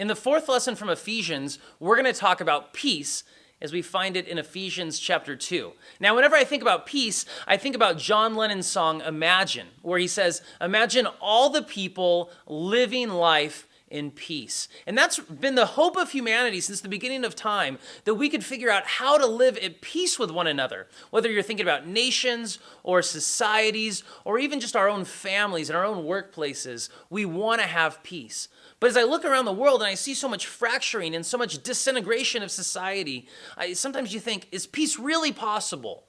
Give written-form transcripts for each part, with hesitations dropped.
In the fourth lesson from Ephesians, we're going to talk about peace as we find it in Ephesians chapter 2. Now, whenever I think about peace, I think about John Lennon's song, Imagine, where he says, imagine all the people living life in peace. And that's been the hope of humanity since the beginning of time, that we could figure out how to live at peace with one another. Whether you're thinking about nations or societies or even just our own families and our own workplaces, we want to have peace. But as I look around the world and I see so much fracturing and so much disintegration of society, sometimes you think, is peace really possible?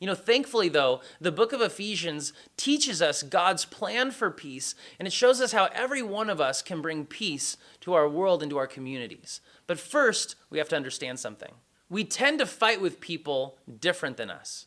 Thankfully, though, the book of Ephesians teaches us God's plan for peace, and it shows us how every one of us can bring peace to our world and to our communities. But first, we have to understand something. We tend to fight with people different than us.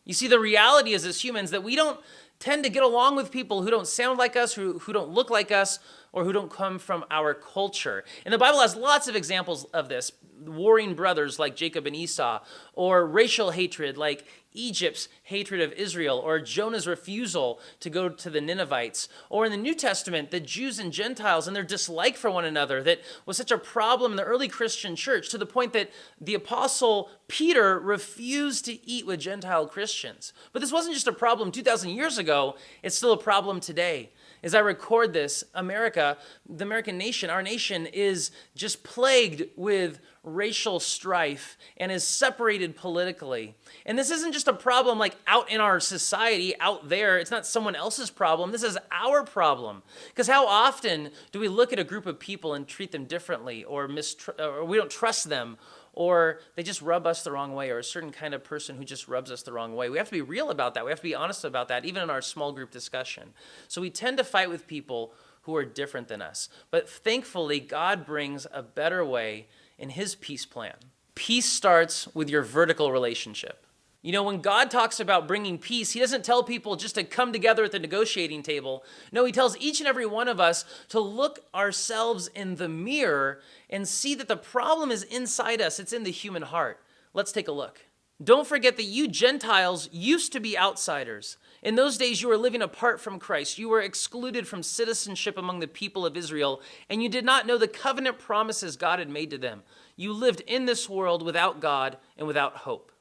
You see, the reality is as humans that we don't tend to get along with people who don't sound like us, who don't look like us, or who don't come from our culture. And the Bible has lots of examples of this. Warring brothers like Jacob and Esau, or racial hatred like Egypt's hatred of Israel, or Jonah's refusal to go to the Ninevites, or in the New Testament, the Jews and Gentiles and their dislike for one another that was such a problem in the early Christian church to the point that the apostle Peter refused to eat with Gentile Christians. But this wasn't just a problem 2,000 years ago, it's still a problem today. As I record this, America, the American nation, our nation is just plagued with racial strife and is separated politically. And this isn't just a problem like out in our society, out there. It's not someone else's problem. This is our problem. Because how often do we look at a group of people and treat them differently, or we don't trust them, or they just rub us the wrong way, or a certain kind of person who just rubs us the wrong way? We have to be real about that. We have to be honest about that, even in our small group discussion. So we tend to fight with people who are different than us. But thankfully, God brings a better way in his peace plan. Peace starts with your vertical relationship. When God talks about bringing peace, he doesn't tell people just to come together at the negotiating table. No, he tells each and every one of us to look ourselves in the mirror and see that the problem is inside us. It's in the human heart. Let's take a look. Don't forget that you Gentiles used to be outsiders. In those days, you were living apart from Christ. You were excluded from citizenship among the people of Israel, and you did not know the covenant promises God had made to them. You lived in this world without God and without hope.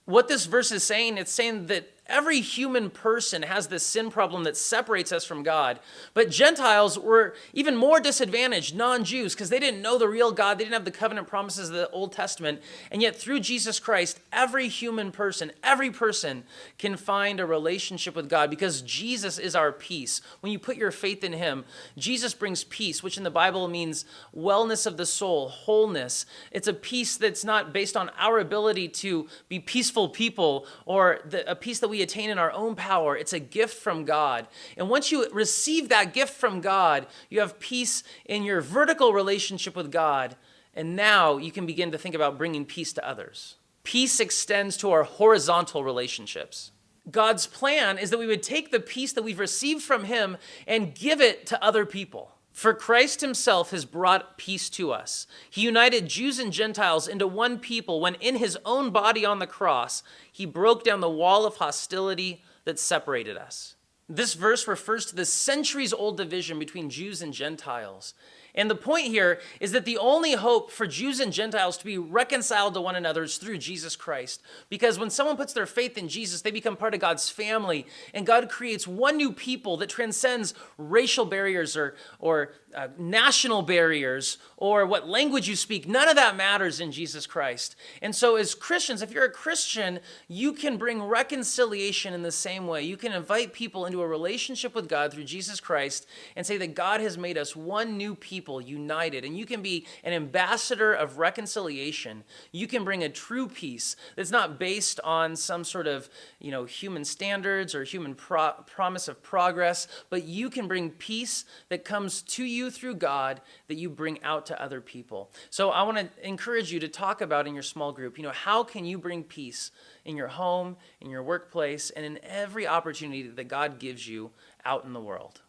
What this verse is saying, it's saying that every human person has this sin problem that separates us from God. But Gentiles were even more disadvantaged, non-Jews, because they didn't know the real God. They didn't have the covenant promises of the Old Testament. And yet through Jesus Christ, every human person, every person can find a relationship with God because Jesus is our peace. When you put your faith in him, Jesus brings peace, which in the Bible means wellness of the soul, wholeness. It's a peace that's not based on our ability to be peaceful people or a peace that we attain in our own power. It's a gift from God. And once you receive that gift from God, you have peace in your vertical relationship with God. And now you can begin to think about bringing peace to others. Peace extends to our horizontal relationships. God's plan is that we would take the peace that we've received from him and give it to other people. For Christ himself has brought peace to us. He united Jews and Gentiles into one people when in his own body on the cross, he broke down the wall of hostility that separated us. This verse refers to the centuries-old division between Jews and Gentiles. And the point here is that the only hope for Jews and Gentiles to be reconciled to one another is through Jesus Christ. Because when someone puts their faith in Jesus, they become part of God's family. And God creates one new people that transcends racial barriers or national barriers or what language you speak. None of that matters in Jesus Christ. And so as Christians, if you're a Christian, you can bring reconciliation in the same way. You can invite people into a relationship with God through Jesus Christ and say that God has made us one new people united. And you can be an ambassador of reconciliation. You can bring a true peace that's not based on some sort of human standards or human promise of progress, but you can bring peace that comes to you through God that you bring out to other people. So I want to encourage you to talk about in your small group, how can you bring peace in your home, in your workplace, and in every opportunity that God gives you out in the world.